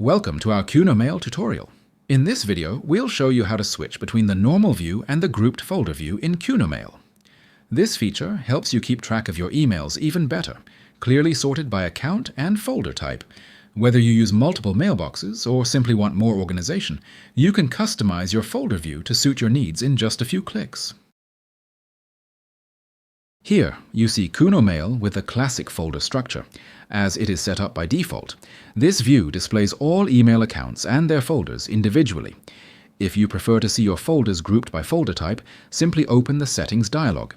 Welcome to our KUNOMAIL tutorial. In this video, we'll show you how to switch between the normal view and the grouped folder view in KUNOMAIL. This feature helps you keep track of your emails even better, clearly sorted by account and folder type. Whether you use multiple mailboxes or simply want more organization, you can customize your folder view to suit your needs in just a few clicks. Here, you see KUNOMAIL with the classic folder structure, as it is set up by default. This view displays all email accounts and their folders individually. If you prefer to see your folders grouped by folder type, simply open the Settings dialog.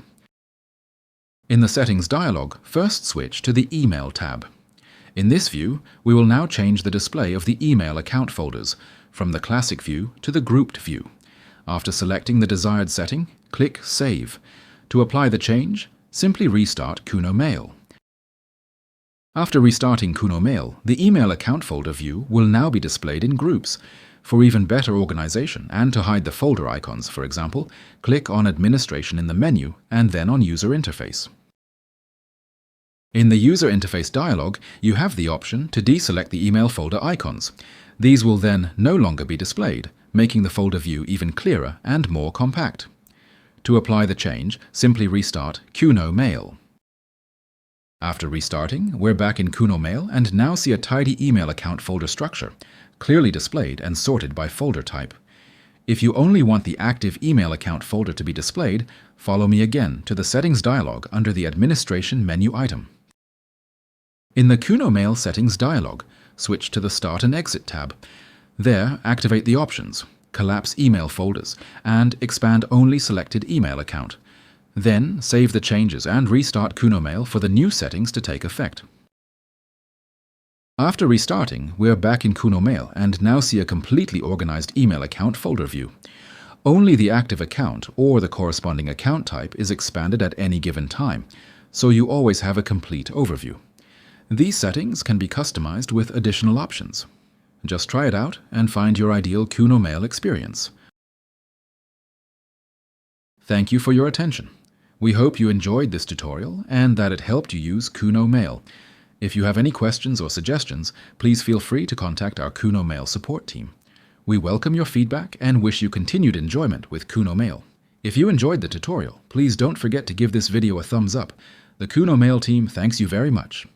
In the Settings dialog, first switch to the Email tab. In this view, we will now change the display of the email account folders from the classic view to the grouped view. After selecting the desired setting, click Save. To apply the change, simply restart KUNOMAIL. After restarting KUNOMAIL, the email account folder view will now be displayed in groups. For even better organization and to hide the folder icons, for example, click on Administration in the menu and then on User Interface. In the User Interface dialog, you have the option to deselect the email folder icons. These will then no longer be displayed, making the folder view even clearer and more compact. To apply the change, simply restart KUNOMAIL. After restarting, we're back in KUNOMAIL and now see a tidy email account folder structure, clearly displayed and sorted by folder type. If you only want the active email account folder to be displayed, follow me again to the Settings dialog under the Administration menu item. In the KUNOMAIL Settings dialog, switch to the Start and Exit tab. There, activate the options, collapse email folders, and expand only selected email account. Then, save the changes and restart KUNOMAIL for the new settings to take effect. After restarting, we're back in KUNOMAIL and now see a completely organized email account folder view. Only the active account or the corresponding account type is expanded at any given time, so you always have a complete overview. These settings can be customized with additional options. Just try it out and find your ideal KUNOMAIL experience. Thank you for your attention. We hope you enjoyed this tutorial and that it helped you use KUNOMAIL. If you have any questions or suggestions, please feel free to contact our KUNOMAIL support team. We welcome your feedback and wish you continued enjoyment with KUNOMAIL. If you enjoyed the tutorial, please don't forget to give this video a thumbs up. The KUNOMAIL team thanks you very much.